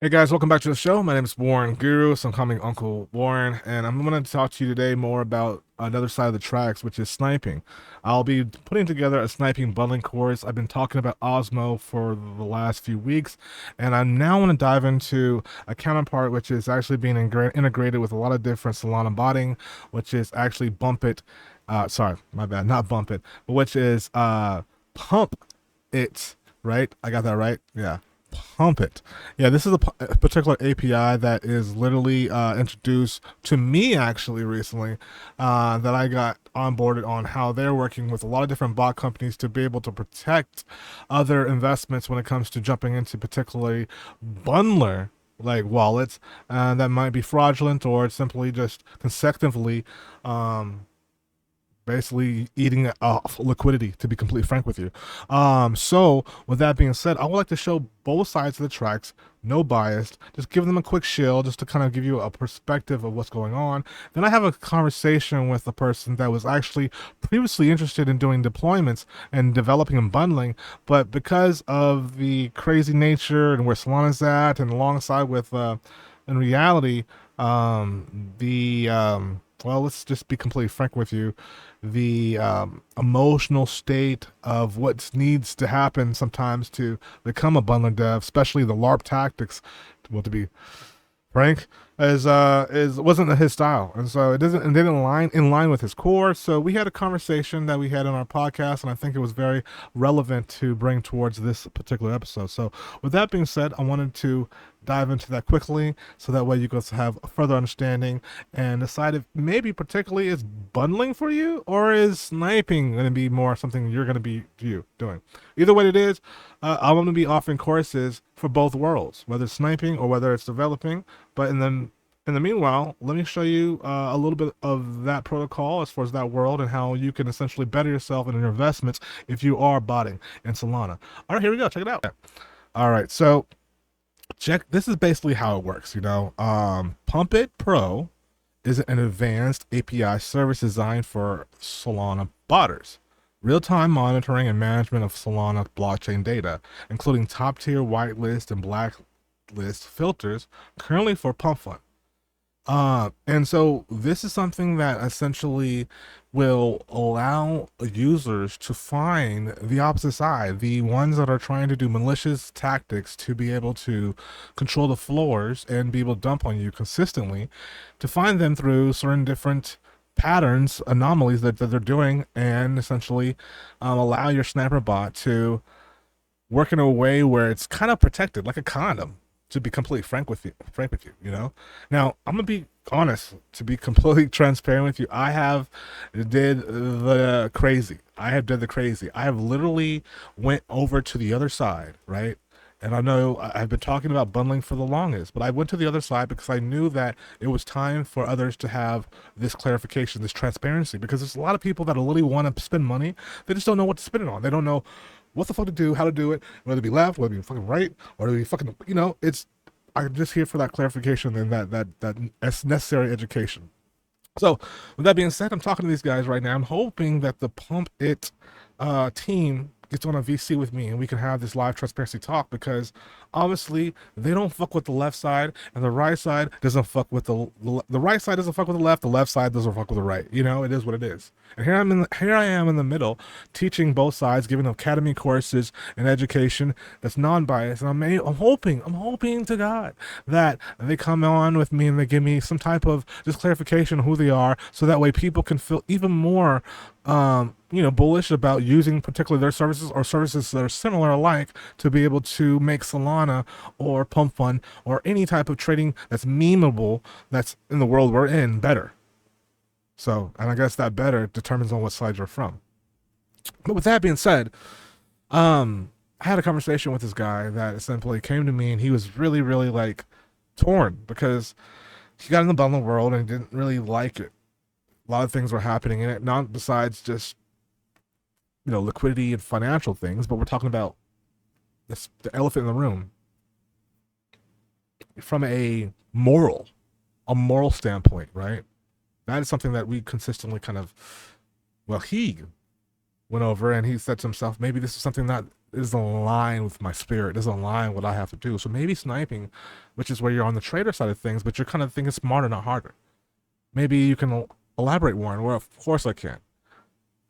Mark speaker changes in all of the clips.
Speaker 1: Hey guys, welcome back to the show. My name is Warren Guru, so I'm calling me Uncle Warren, and I'm going to talk to you today more about another side of the tracks, which is sniping. I'll be putting together a sniping bundling course. I've been talking about Ozmo for the last few weeks, and I now want to dive into a counterpart, which is actually being integrated with a lot of different Solana botting, which is actually Bumpit. Sorry, my bad, not Bumpit, but which is Pump It. Right? I got that right? Yeah. Pumpit. Yeah, this is a particular API that is literally introduced to me actually recently, that I got onboarded on how they're working with a lot of different bot companies to be able to protect other investments when it comes to jumping into particularly bundler like wallets that might be fraudulent or simply just consecutively um, basically eating off liquidity, to be completely frank with you. So with that being said, I would like to show both sides of the tracks, no bias, just give them a quick shill just to kind of give you a perspective of what's going on. Then I have a conversation with a person that was actually previously interested in doing deployments and developing and bundling, but because of the crazy nature and where Solana's at, and alongside with in reality, the well, let's just be completely frank with you. The emotional state of what needs to happen sometimes to become a bundler dev, especially the LARP tactics, well, to be frank, is wasn't his style, and so it didn't align in line with his core. So we had a conversation that we had on our podcast, and I think it was very relevant to bring towards this particular episode. So with that being said, I wanted to dive into that quickly, so that way you guys have a further understanding and decide if maybe particularly is bundling for you or is sniping going to be more something you're going to be doing. Either way it is, I'm going to be offering courses for both worlds, whether it's sniping or whether it's developing. But in the meanwhile, let me show you a little bit of that protocol as far as that world and how you can essentially better yourself in your investments if you are botting in Solana. All right, here we go. Check it out. All right, so check. This is basically how it works. Pumpit Pro is an advanced API service designed for Solana botters. Real-time monitoring and management of Solana blockchain data, including top-tier whitelist and blacklist filters, currently for Pumpfund. And so this is something that essentially will allow users to find the opposite side, the ones that are trying to do malicious tactics to be able to control the floors and be able to dump on you consistently, to find them through certain different patterns, anomalies that they're doing, and essentially allow your sniper bot to work in a way where it's kind of protected, like a condom. To be completely frank with you. Now I'm gonna be honest, to be completely transparent with you. I have did the crazy. I have did the crazy. I have literally went over to the other side, right? And I know I've been talking about bundling for the longest, but I went to the other side because I knew that it was time for others to have this clarification, this transparency, because there's a lot of people that really want to spend money. They just don't know what to spend it on. They don't know what the fuck to do, how to do it, whether it be left, whether it be fucking right, or whether it be fucking, it's, I'm just here for that clarification and that necessary education. So, with that being said, I'm talking to these guys right now. I'm hoping that the Pump It team gets on a VC with me and we can have this live transparency talk, because obviously they don't fuck with the left side, and the right side doesn't fuck with the right side doesn't fuck with the left side doesn't fuck with the right. It is what it is. And here I am in the middle, teaching both sides, giving academy courses and education that's non-biased. And I'm hoping to God that they come on with me and they give me some type of just clarification of who they are, so that way people can feel even more bullish about using particularly their services or services that are similar alike to be able to make Solana or Pump Fund or any type of trading that's memeable that's in the world we're in better. So, and I guess that better determines on what side you're from. But with that being said, I had a conversation with this guy that simply came to me, and he was really, really like torn because he got in the bundle world and didn't really like it. A lot of things were happening in it, not besides just liquidity and financial things, but we're talking about the elephant in the room from a moral standpoint, right? That is something that we consistently kind of, well, he went over, and he said to himself, maybe this is something that doesn't align with my spirit, doesn't align with what I have to do. So maybe sniping, which is where you're on the trader side of things, but you're kind of thinking smarter, not harder. Maybe you can elaborate, Warren. Well, of course I can.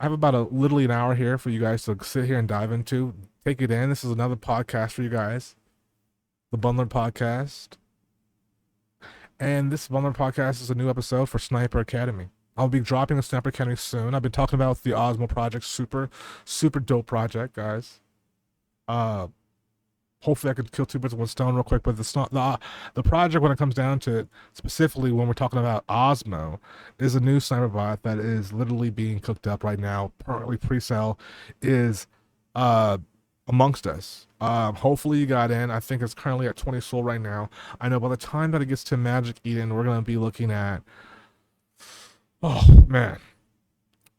Speaker 1: I have about literally an hour here for you guys to sit here and dive into. Take it in. This is another podcast for you guys, the Bundler Podcast. And this Bundler Podcast is a new episode for Sniper Academy. I'll be dropping the Sniper Academy soon. I've been talking about the Ozmo project. Super, super dope project, guys. Uh, Hopefully I could kill two birds with one stone real quick, but it's not the project when it comes down to it, specifically when we're talking about Ozmo, is a new sniper bot that is literally being cooked up right now. Currently pre-sale is uh amongst us. Hopefully you got in. I think it's currently at 20 soul right now. I know by the time that it gets to Magic Eden, we're gonna be looking at, oh man,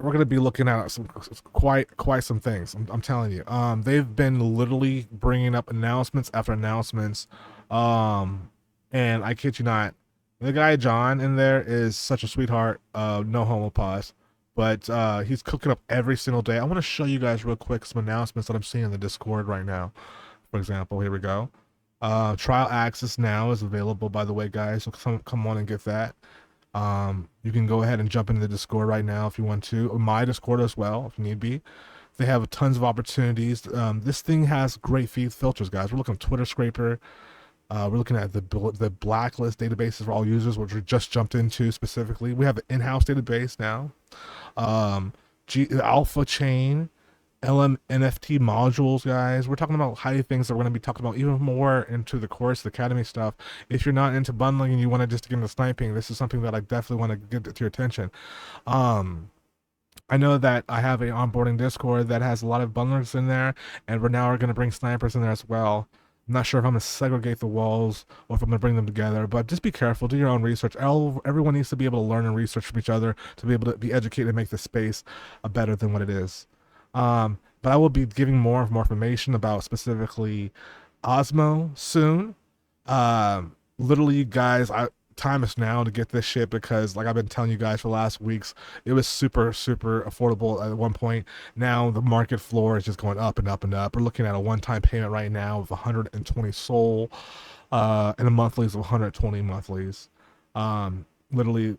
Speaker 1: we're gonna be looking at some quite some things. I'm telling you. They've been literally bringing up announcements after announcements, and I kid you not, the guy John in there is such a sweetheart. No homo pause, but he's cooking up every single day. I want to show you guys real quick some announcements that I'm seeing in the Discord right now. For example, here we go. Trial access now is available, by the way, guys. So come on and get that. You can go ahead and jump into the Discord right now if you want to, or my Discord as well if need be. They have tons of opportunities. This thing has great feed filters, guys. We're looking at Twitter Scraper. We're looking at the blacklist databases for all users, which we just jumped into specifically. We have an in-house database now. Alpha chain, LM NFT modules, guys. We're talking about high things that we're going to be talking about even more into the course, the academy stuff. If you're not into bundling and you want to just get into sniping, this is something that I definitely want to get to your attention. I know that I have an onboarding Discord that has a lot of bundlers in there, and we're now going to bring snipers in there as well. I'm not sure if I'm going to segregate the walls or if I'm going to bring them together, but just be careful. Do your own research. Everyone needs to be able to learn and research from each other to be able to be educated and make the space better than what it is. But I will be giving more information about specifically Ozmo soon. Literally, guys, time is now to get this shit because, like I've been telling you guys for the last weeks, it was super, super affordable at one point. Now the market floor is just going up and up and up. We're looking at a one-time payment right now of 120 soul, and the monthlies of 120 monthlies. Literally,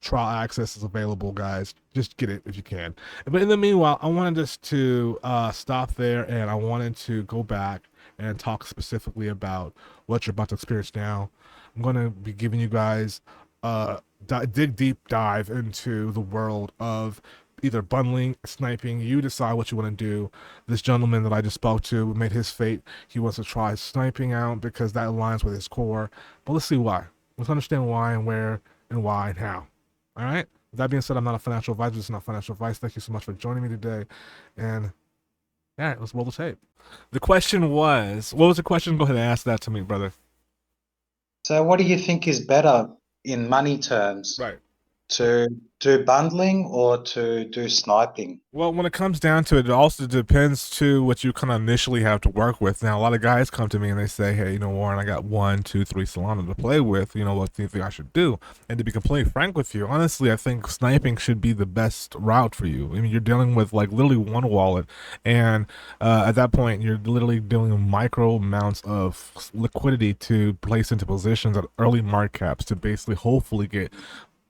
Speaker 1: trial access is available, guys. Just get it if you can. But in the meanwhile, I wanted us to stop there, and I wanted to go back and talk specifically about what you're about to experience now. I'm going to be giving you guys deep dive into the world of either bundling, sniping. You decide what you want to do. This gentleman that I just spoke to made his fate. He wants to try sniping out because that aligns with his core. But let's see why. Let's understand why and where and why and how. All right. With that being said, I'm not a financial advisor. This is not financial advice. Thank you so much for joining me today. And all right, let's roll the tape. The question was, what was the question? Go ahead and ask that to me, brother.
Speaker 2: So what do you think is better in money terms?
Speaker 1: Right.
Speaker 2: To do bundling or to do sniping?
Speaker 1: Well, when it comes down to it, it also depends to what you kind of initially have to work with. Now, a lot of guys come to me and they say, "Hey, Warren, I got 1, 2, 3 Solana to play with. What do you think I should do?" And to be completely frank with you, honestly, I think sniping should be the best route for you. I mean, you're dealing with like literally one wallet, and at that point, you're literally dealing with micro amounts of liquidity to place into positions at early market caps to basically hopefully get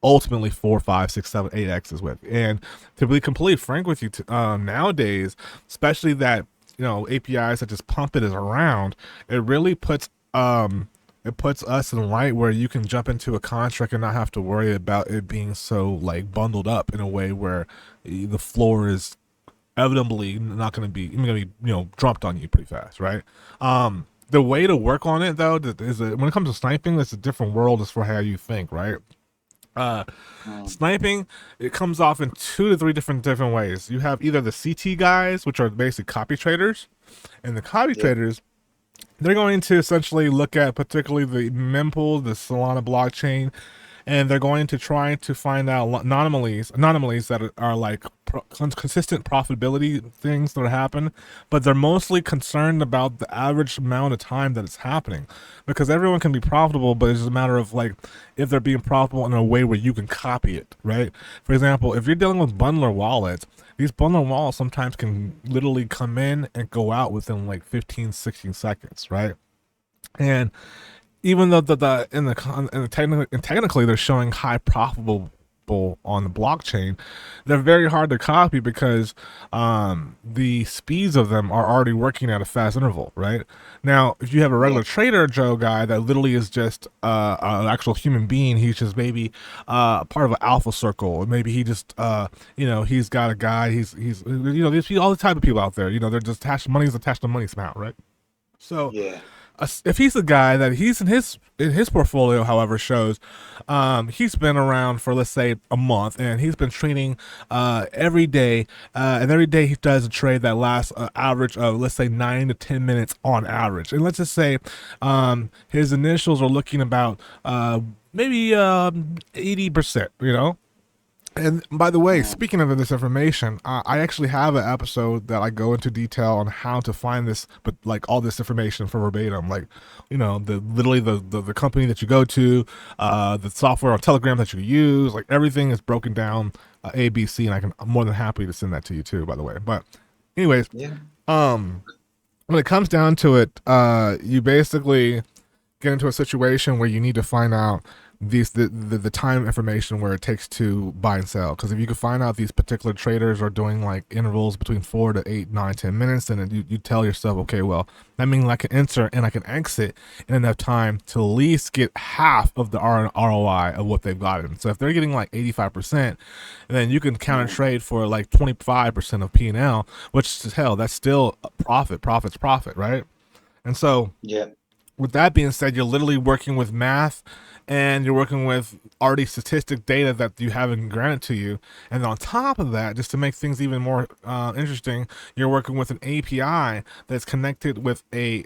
Speaker 1: ultimately 4, 5, 6, 7, 8 X's with. And to be completely frank with you, nowadays, especially that APIs such as Pumpit is around, it really puts us in light where you can jump into a contract and not have to worry about it being so like bundled up in a way where the floor is evidently not going to be dropped on you pretty fast, right? The way to work on it though is that when it comes to sniping, that's a different world as for how you think, right? Sniping, it comes off in 2 to 3 different ways. You have either the CT guys, which are basically copy traders, and the copy traders, they're going to essentially look at particularly the mempool, the Solana blockchain, and they're going to try to find out anomalies that are like consistent profitability things that happen, but they're mostly concerned about the average amount of time that it's happening, because everyone can be profitable, but it's just a matter of like if they're being profitable in a way where you can copy it, right? For example, if you're dealing with bundler wallets, these bundler wallets sometimes can literally come in and go out within like 15, 16 seconds, right? And even though technically they're showing high profitable on the blockchain, they're very hard to copy because the speeds of them are already working at a fast interval, right? Now, if you have a
Speaker 2: Yeah.
Speaker 1: regular trader Joe guy that literally is just an actual human being, he's just maybe part of an alpha circle, or maybe he just he's got a guy, he's there's all the type of people out there, they're just attached, money's attached to money somehow, right? So
Speaker 2: Yeah.
Speaker 1: if he's a guy that he's in his portfolio, however, shows he's been around for, let's say, a month, and he's been trading every day, and every day he does a trade that lasts an average of, let's say, 9 to 10 minutes on average, and let's just say his initials are looking about maybe 80%, and by the way,
Speaker 2: Mm.
Speaker 1: speaking of this information, I actually have an episode that I go into detail on how to find this, but like all this information for verbatim, like the literally the company that you go to, the software on Telegram that you use, like everything is broken down, ABC, and I'm more than happy to send that to you too, by the way. But anyways,
Speaker 2: Yeah.
Speaker 1: um, when it comes down to it, you basically get into a situation where you need to find out the time information where it takes to buy and sell, because if you can find out these particular traders are doing like intervals between 4 to 8, 9, 10 minutes, then you tell yourself, okay, well, that means I can enter and I can exit in enough time to at least get half of the ROI of what they've gotten. So if they're getting like 85%, then you can counter
Speaker 2: Mm.
Speaker 1: trade for like 25% of P&L, which is hell, that's still profit's profit, right? And so
Speaker 2: Yeah.
Speaker 1: with that being said, you're literally working with math, and you're working with already statistic data that you haven't granted to you. And on top of that, just to make things even more interesting, you're working with an API that's connected with a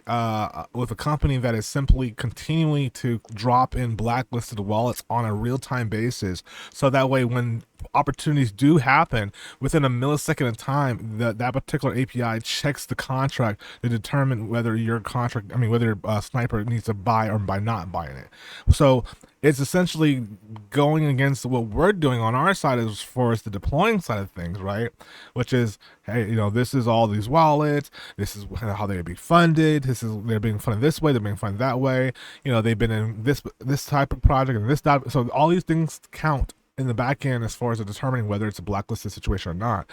Speaker 1: company that is simply continually to drop in blacklisted wallets on a real time basis. So that way, when opportunities do happen within a millisecond of time, that particular API checks the contract to determine whether your contract, I mean, whether Sniper needs to buy or by not buying it. So it's essentially going against what we're doing on our side as far as the deploying side of things, right? Which is, hey, this is all these wallets. This is how they be funded. They're being funded this way. They're being funded that way. They've been in this type of project and this type. So all these things count in the back end as far as determining whether it's a blacklisted situation or not.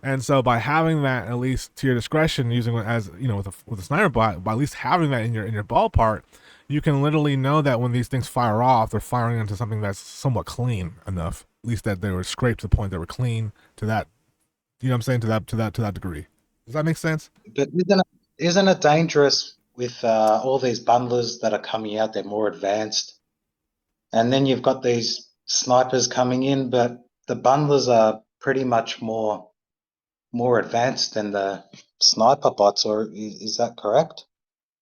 Speaker 1: And so by having that at least to your discretion, using it as with a sniper bot, by at least having that in your ballpark, you can literally know that when these things fire off, they're firing into something that's somewhat clean enough. At least that they were scraped to the point they were clean to that. You know what I'm saying, to that degree. Does that make sense?
Speaker 2: But isn't it dangerous with all these bundlers that are coming out? They're more advanced, and then you've got these snipers coming in, but the bundlers are pretty much more advanced than the sniper bots, or is that correct?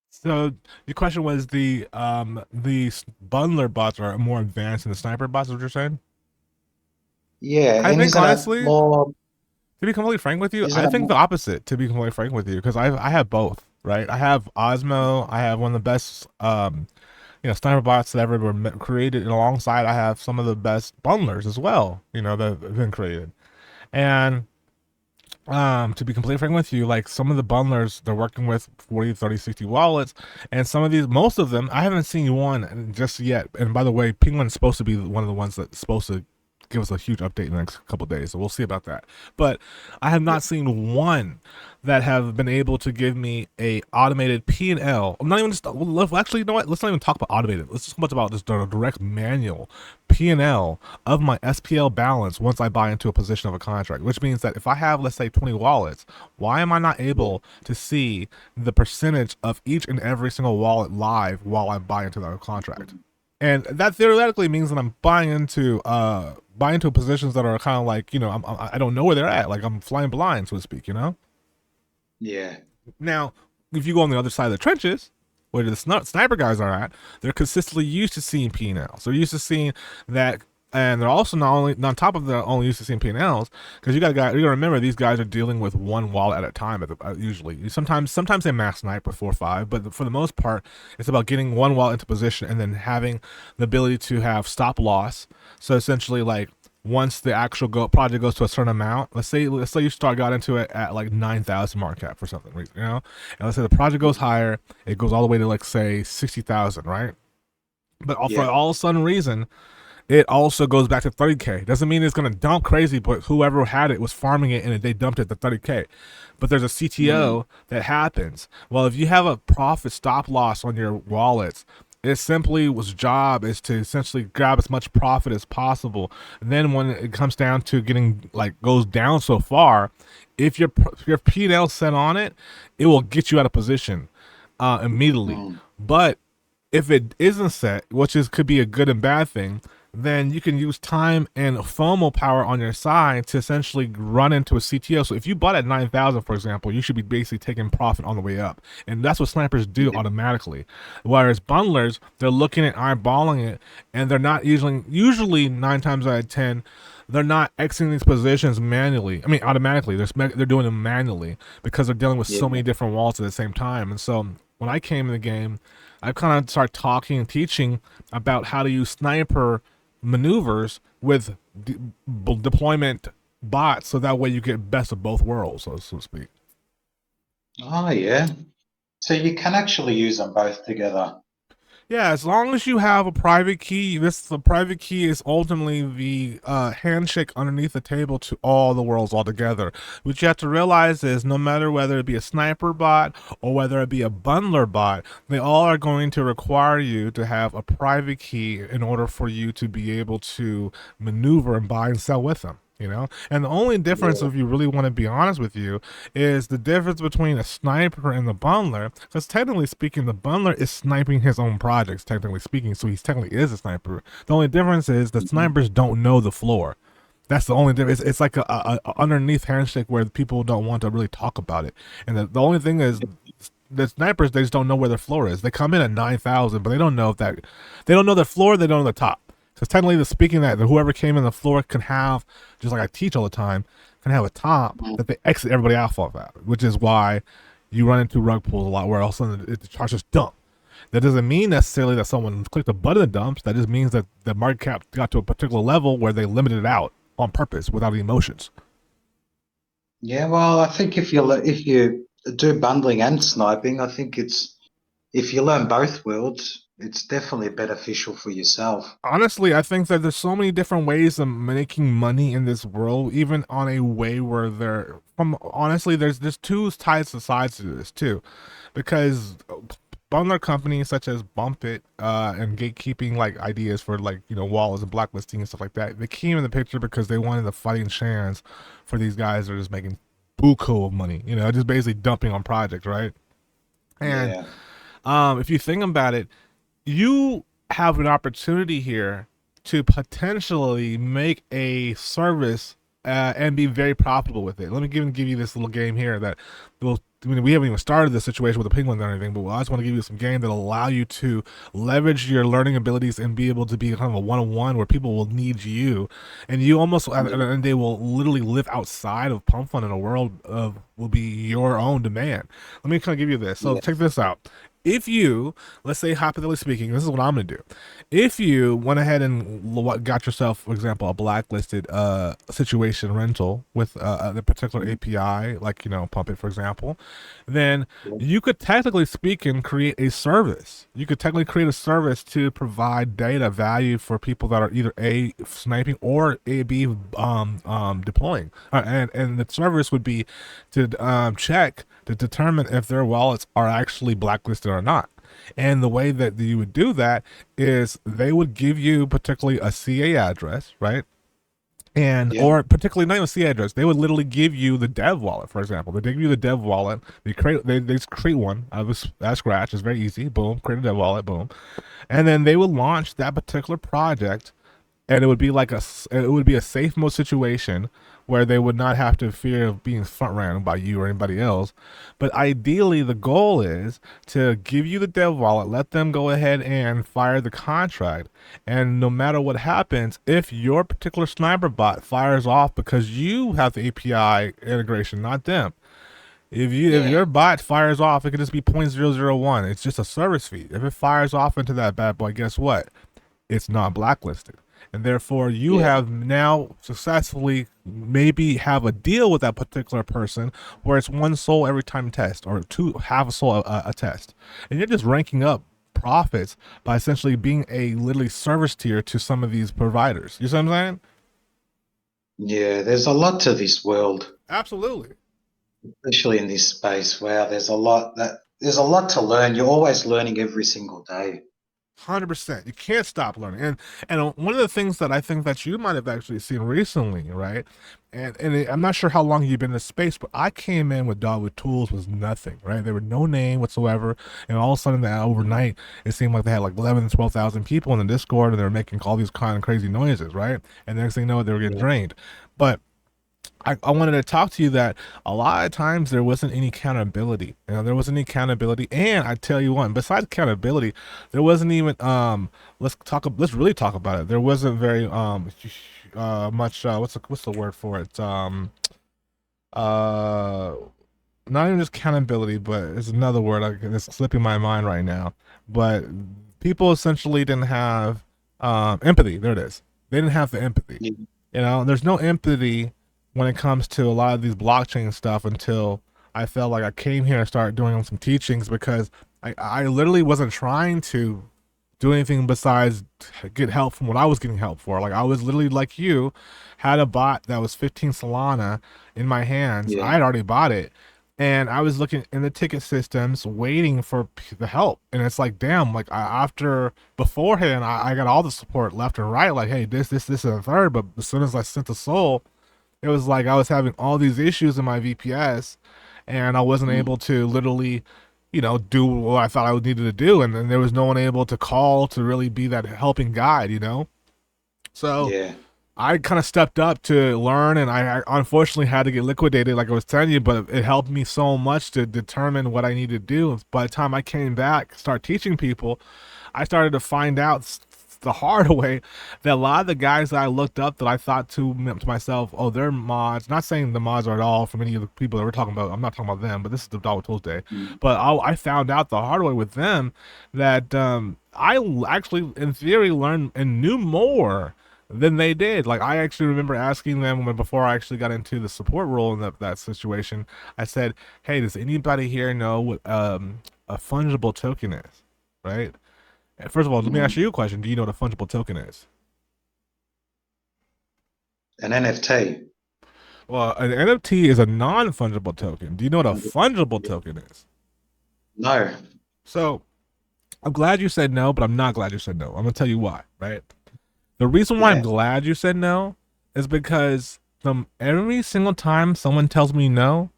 Speaker 1: So the question was the bundler bots are more advanced than the sniper bots. Is what you're saying?
Speaker 2: Yeah,
Speaker 1: I
Speaker 2: and
Speaker 1: think
Speaker 2: isn't it
Speaker 1: honestly,
Speaker 2: more?
Speaker 1: to be completely frank with you,
Speaker 2: Isn't
Speaker 1: I
Speaker 2: it
Speaker 1: think
Speaker 2: more?
Speaker 1: the opposite. To be completely frank with you, because I have both. Right, I have Ozmo. I have one of the best sniper bots that ever were created. And alongside, I have some of the best bundlers as well. That have been created. And to be completely frank with you, like some of the bundlers, they're working with 40, 30, 60 wallets, and most of them, I haven't seen one just yet. And by the way, Penguin's supposed to be one of the ones that's supposed to give us a huge update in the next couple of days, so we'll see about that. But I have
Speaker 2: Yeah.
Speaker 1: not seen one that have been able to give me a automated P&L. I'm not even just, well, actually, you know what? Let's not even talk about automated. Let's just talk about just a direct manual P&L of my SPL balance once I buy into a position of a contract, which means that if I have, let's say, 20 wallets, why am I not
Speaker 2: Yeah.
Speaker 1: able to see the percentage of each and every single wallet live while I buy into that contract? And that theoretically means that I'm buying into positions that are kind of like, I don't know where they're at, like I'm flying blind, so to speak.
Speaker 2: Yeah.
Speaker 1: Now, if you go on the other side of the trenches, where the sniper guys are at, they're consistently used to seeing P&L. So they're used to seeing that And they're also not only on top of the only used to seeing P&Ls, because you gotta remember these guys are dealing with one wallet at a time. Usually, sometimes they mass snipe with 4 or 5, but for the most part, it's about getting one wallet into position and then having the ability to have stop loss. So essentially, like once the actual project goes to a certain amount, let's say you got into it at like 9,000 market cap for something, you know, and let's say the project goes higher, it goes all the way to like say 60,000, right? But for
Speaker 2: Yeah.
Speaker 1: all sudden reason, it also goes back to 30K. Doesn't mean it's going to dump crazy, but whoever had it was farming it and they dumped it to 30K. But there's a
Speaker 2: Mm.
Speaker 1: CTO that happens. Well, if you have a profit stop loss on your wallets, it simply was job is to essentially grab as much profit as possible. And then when it comes down to getting like goes down so far, if your P&L set on it, it will get you out of position immediately.
Speaker 2: Mm.
Speaker 1: But if it isn't set, which is could be a good and bad thing, then you can use time and FOMO power on your side to essentially run into a CTO. So if you bought at 9,000, for example, you should be basically taking profit on the way up, and that's what snipers do
Speaker 2: Yeah.
Speaker 1: automatically. Whereas bundlers, they're looking at eyeballing it, and they're not usually 9 times out of 10. They're not exiting these positions manually. I mean, automatically. They're doing them manually because they're dealing with so
Speaker 2: Yeah.
Speaker 1: many different wallets at the same time. And so when I came in the game, I kind of started talking and teaching about how to use sniper maneuvers with deployment bots, so that way you get best of both worlds, so to speak.
Speaker 2: Oh, yeah. So you can actually use them both together.
Speaker 1: Yeah, as long as you have a private key, the private key is ultimately the handshake underneath the table to all the worlds altogether. What you have to realize is no matter whether it be a sniper bot or whether it be a bundler bot, they all are going to require you to have a private key in order for you to be able to maneuver and buy and sell with them. You know, and the only difference,
Speaker 2: Yeah.
Speaker 1: if you really want to be honest with you, is the difference between a sniper and the bundler. Because technically speaking, the bundler is sniping his own projects, technically speaking, so he technically is a sniper. The only difference is the
Speaker 2: Mhm.
Speaker 1: snipers don't know the floor. That's the only difference. It's like a underneath handshake where people don't want to really talk about it. And the only thing is, the snipers, they just don't know where their floor is. They come in at 9,000, but they don't know if that they don't know their floor. They don't know the top. So technically, the speaking that whoever came in the floor can have, just like I teach all the time, can have a top
Speaker 2: Mm.
Speaker 1: that they exit everybody off of that, which is why you run into rug pulls a lot where all of a sudden the charts just dump. That doesn't mean necessarily that someone clicked a button and dumps. That just means that the market cap got to a particular level where they limited it out on purpose without the emotions.
Speaker 2: Yeah, well, I think if you do bundling and sniping, I think it's if you learn both worlds, it's definitely beneficial for yourself.
Speaker 1: Honestly, I think that there's so many different ways of making money in this world, even on a way where they're from. Honestly, there's two sides to this too, because bundler companies such as Bumpit and gatekeeping like ideas for like wallets and blacklisting and stuff like that, they came in the picture because they wanted the fighting chance for these guys that are just making buku of money, just basically dumping on projects, right? And
Speaker 2: Yeah.
Speaker 1: if you think about it, you have an opportunity here to potentially make a service and be very profitable with it. Let me give you this little game here that will. I mean, we haven't even started the situation with the penguins or anything, but I just want to give you some game that'll allow you to leverage your learning abilities and be able to be kind of a one-on-one where people will need you, and you almost and they will literally live outside of Pump Fund in a world of will be your own demand. Let me kind of give you this. So
Speaker 2: Yeah.
Speaker 1: check this out. If you, let's say hypothetically speaking, this is what I'm gonna do. If you went ahead and got yourself, for example, a blacklisted situation rental with a particular API, like Pumpit, for example, then you could technically speaking create a service. You could technically create a service to provide data value for people that are either A sniping or A B deploying, and the service would be to check to determine if their wallets are actually blacklisted or not. And the way that you would do that is they would give you particularly a CA address, right? And
Speaker 2: Yeah.
Speaker 1: or particularly not even CA address, they would literally give you the dev wallet, for example. They give you the dev wallet. They just create one out of scratch. It's very easy. Boom, create a dev wallet. Boom, and then they would launch that particular project, and it would be like it would be a safe mode situation where they would not have to fear of being front ran by you or anybody else. But ideally, the goal is to give you the dev wallet, let them go ahead and fire the contract. And no matter what happens, if your particular sniper bot fires off because you have the API integration, not them. If
Speaker 2: Yeah.
Speaker 1: your bot fires off, it could just be 0.001. It's just a service fee. If it fires off into that bad boy, guess what? It's not blacklisted. And therefore you
Speaker 2: Yeah.
Speaker 1: have now successfully maybe have a deal with that particular person where it's one soul every time test or two half a soul a test. And you're just ranking up profits by essentially being a literally service tier to some of these providers. You see what I'm saying?
Speaker 2: Yeah. There's a lot to this world,
Speaker 1: Absolutely.
Speaker 2: especially in this space. Wow, there's a lot to learn. You're always learning every single day.
Speaker 1: 100%. You can't stop learning. And one of the things that I think that you might have actually seen recently, right? I'm not sure how long you've been in this space, but I came in with Dog with Tools was nothing, right? There were no name whatsoever. And all of a sudden that overnight, it seemed like they had like 11, 12,000 people in the Discord and they were making all these kind of crazy noises, right? And the next thing you know, they were getting
Speaker 2: Yeah.
Speaker 1: drained. But I wanted to talk to you that a lot of times there wasn't any accountability. There wasn't any accountability. And I tell you one, besides accountability, there wasn't even let's really talk about it. There wasn't very much what's the word for it? Uh Not even just accountability, but it's another word it's slipping my mind right now. But people essentially didn't have empathy. There it is. They didn't have the empathy.
Speaker 2: Yeah.
Speaker 1: There's no empathy when it comes to a lot of these blockchain stuff until I felt like I came here and started doing some teachings because I literally wasn't trying to do anything besides get help from what I was getting help for. Like I was literally like you, had a bot that was 15 Solana in my hands. I
Speaker 2: Yeah.
Speaker 1: had already bought it. And I was looking in the ticket systems, waiting for the help, and it's like, damn! Like after beforehand, I got all the support left and right. Like, hey, this, and a third. But as soon as I sent the soul, it was like I was having all these issues in my VPS, and I wasn't
Speaker 2: Mm.
Speaker 1: able to literally, do what I thought I needed to do, and then there was no one able to call to really be that helping guide. So
Speaker 2: Yeah.
Speaker 1: I kind of stepped up to learn, and I unfortunately had to get liquidated, like I was telling you, but it helped me so much to determine what I needed to do. By the time I came back, start teaching people, I started to find out the hard way that a lot of the guys that I looked up that I thought to myself, oh, they're mods. Not saying the mods are at all from any of the people that we're talking about. I'm not talking about them, but this is the Dollar Tools Day.
Speaker 2: Mm.
Speaker 1: But I found out the hard way with them that I actually, in theory, learned and knew more than they did. Like I actually remember asking them before I actually got into the support role in that situation. I said, "Hey, does anybody here know what a fungible token is?" Right? First of all, let me ask
Speaker 2: Mm.
Speaker 1: you a question. Do you know what a fungible token is?
Speaker 2: An NFT.
Speaker 1: Well, an NFT is a non-fungible token. Do you know what a fungible token is?
Speaker 2: No.
Speaker 1: So I'm glad you said no, but I'm not glad you said no. I'm gonna tell you why. Right? The reason why I'm
Speaker 2: Yeah.
Speaker 1: glad you said no is because every single time someone tells me no,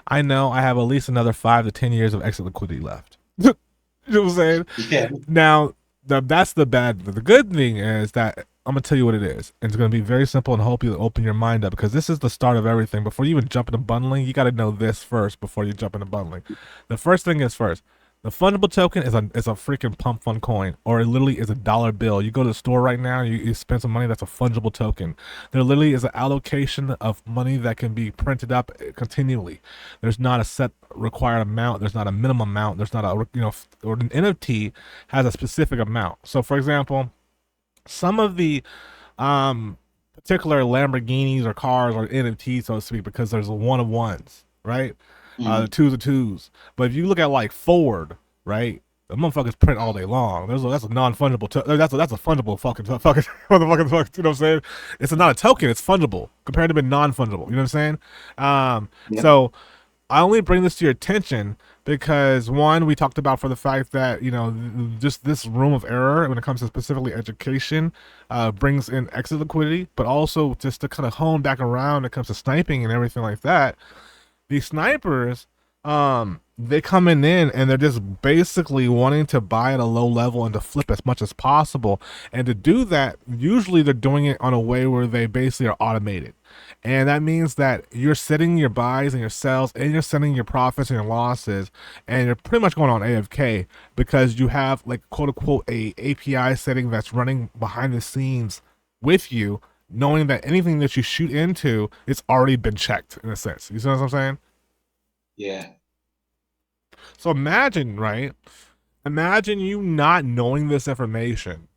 Speaker 1: I know I have at least another 5 to 10 years of exit liquidity left. You know what I'm saying?
Speaker 2: Yeah.
Speaker 1: Now, that's the bad. The good thing is that I'm gonna tell you what it is, and it's gonna be very simple and hope you open your mind up because this is the start of everything. Before you even jump into bundling, you got to know this first before you jump into bundling. The first thing is first. The fungible token is a freaking pump fund coin, or it literally is a dollar bill. You go to the store right now, you spend some money. That's a fungible token. There literally is an allocation of money that can be printed up continually. There's not a set required amount. There's not a minimum amount. There's not or an NFT has a specific amount. So, for example, some of the particular Lamborghinis or cars are NFTs, so to speak, because there's a one of ones, right? The
Speaker 2: Mm.
Speaker 1: twos of twos. But if you look at like Ford, right? The motherfuckers print all day long. That's a non-fungible. That's a fungible fucking motherfucking fuck. You know what I'm saying? It's not a token. It's fungible compared to being non-fungible. You know what I'm saying?
Speaker 2: Yep.
Speaker 1: So I only bring this to your attention because one, we talked about for the fact that just this room of error when it comes to specifically education brings in exit liquidity, but also just to kind of hone back around when it comes to sniping and everything like that. These snipers, they coming in and they're just basically wanting to buy at a low level and to flip as much as possible. And to do that, usually they're doing it on a way where they basically are automated. And that means that you're setting your buys and your sells and you're setting your profits and your losses, and you're pretty much going on AFK because you have like quote unquote a API setting that's running behind the scenes with you, knowing that anything that you shoot into, it's already been checked in a sense. You see what I'm saying?
Speaker 2: Yeah.
Speaker 1: So imagine, right? Imagine you not knowing this information,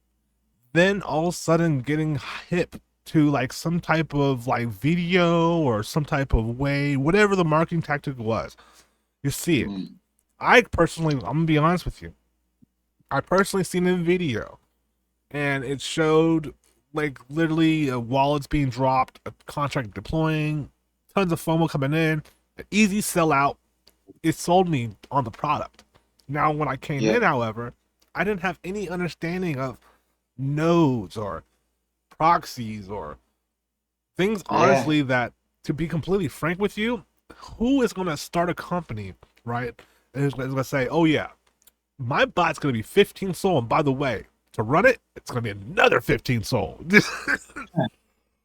Speaker 1: then all of a sudden getting hip to like some type of like video or some type of way, whatever the marketing tactic was. You see it.
Speaker 2: Mm.
Speaker 1: I personally, I'm gonna be honest with you. I personally seen a video, and it showed like literally wallets being dropped, a contract deploying, tons of FOMO coming in, an easy sellout. It sold me on the product. Now, when I came
Speaker 2: Yeah.
Speaker 1: in, however, I didn't have any understanding of nodes or proxies or things,
Speaker 2: Yeah.
Speaker 1: honestly, that, to be completely frank with you, who is going to start a company, right? And is going to say, oh, yeah, my bot's going to be 15 soul. And by the way, to run it, it's going to be another 15 soul. You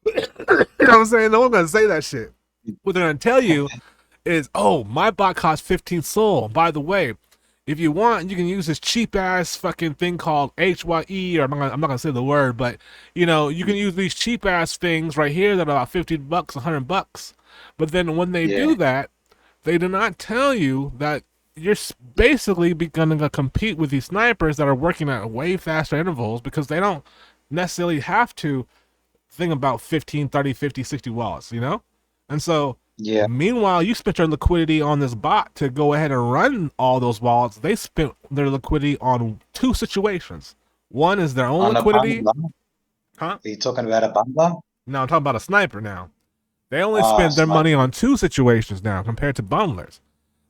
Speaker 1: know what I'm saying? No one's going to say that shit. What they're going to tell you is, oh, my bot costs 15 soul. By the way, if you want, you can use this cheap ass fucking thing called HYE, or I'm not gonna say the word, but you know, you can use these cheap ass things right here that are about $50, $100. But then when they do
Speaker 2: Yeah.
Speaker 1: that, they do not tell you that you're basically gonna compete with these snipers that are working at way faster intervals because they don't necessarily have to think about 15, 30, 50, 60 walls, you know? And so,
Speaker 2: Yeah.
Speaker 1: meanwhile, you spent your liquidity on this bot to go ahead and run all those wallets. They spent their liquidity on two situations. One is their own
Speaker 2: On a
Speaker 1: liquidity.
Speaker 2: bundler. Are
Speaker 1: Huh?
Speaker 2: you talking about a bundler?
Speaker 1: Now I'm talking about a sniper now. They only
Speaker 2: Ah,
Speaker 1: spent their money
Speaker 2: sniper.
Speaker 1: on two situations now compared to bundlers.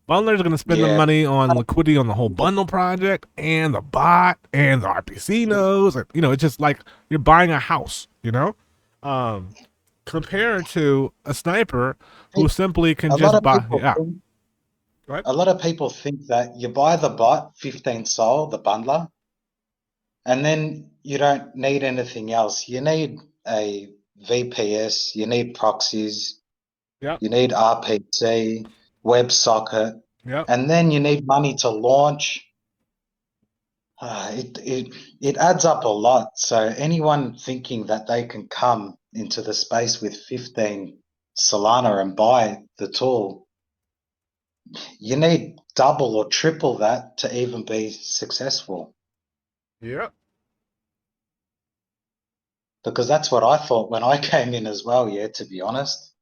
Speaker 1: Bundlers are going to spend the
Speaker 2: Yeah.
Speaker 1: money on liquidity on the whole bundle project and the bot and the RPC nodes. And, you know, it's just like you're buying a house, you know? Um, Compared to a sniper who simply can
Speaker 2: A lot
Speaker 1: just
Speaker 2: of
Speaker 1: buy.
Speaker 2: people
Speaker 1: Yeah.
Speaker 2: think
Speaker 1: Right?
Speaker 2: a lot of people think that you buy the bot 15 sol, the bundler, and then you don't need anything else. You need a VPS, you need proxies,
Speaker 1: Yep.
Speaker 2: you need RPC, WebSocket,
Speaker 1: Yep.
Speaker 2: and then you need money to launch. It adds up a lot. So anyone thinking that they can come into the space with 15 Solana and buy the tool, you need double or triple that to even be successful.
Speaker 1: Yep.
Speaker 2: Because that's what I thought when I came in as well, yeah, to be honest.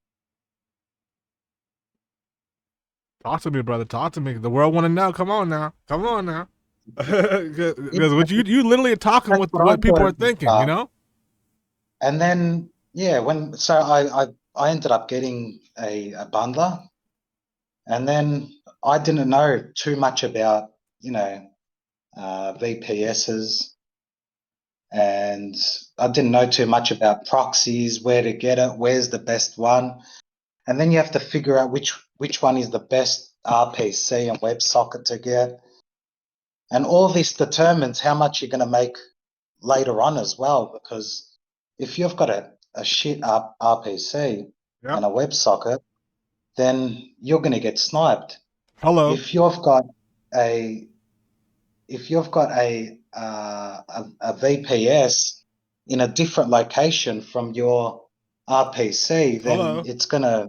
Speaker 1: Talk to me, brother. Talk to me. The world want to know. Come on now. Come on now.
Speaker 2: Yeah,
Speaker 1: Because what you literally are talking
Speaker 2: that's
Speaker 1: with
Speaker 2: what I
Speaker 1: what people
Speaker 2: thought
Speaker 1: are
Speaker 2: at the
Speaker 1: thinking. You
Speaker 2: start.
Speaker 1: know.
Speaker 2: And then yeah, when so I ended up getting a bundler, and then I didn't know too much about, you know, VPSs, and I didn't know too much about proxies, where to get it, where's the best one. And then you have to figure out which one is the best RPC and WebSocket to get. And all this determines how much you're going to make later on as well. Because if you've got a shit up RPC
Speaker 1: Yep.
Speaker 2: and a WebSocket, then you're going to get sniped.
Speaker 1: Hello.
Speaker 2: If you've got a if you've got a VPS in a different location from your RPC, then
Speaker 1: Hello.
Speaker 2: it's gonna.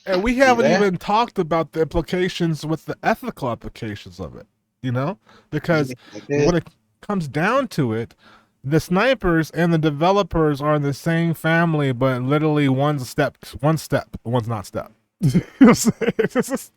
Speaker 1: And we
Speaker 2: You
Speaker 1: haven't
Speaker 2: there?
Speaker 1: even talked about the implications with the ethical applications of it. You know,
Speaker 2: Yeah,
Speaker 1: because
Speaker 2: there-
Speaker 1: when it comes down to it, the snipers and the developers are in the same family, but literally one step, one's not step. You know what I'm saying? It's just,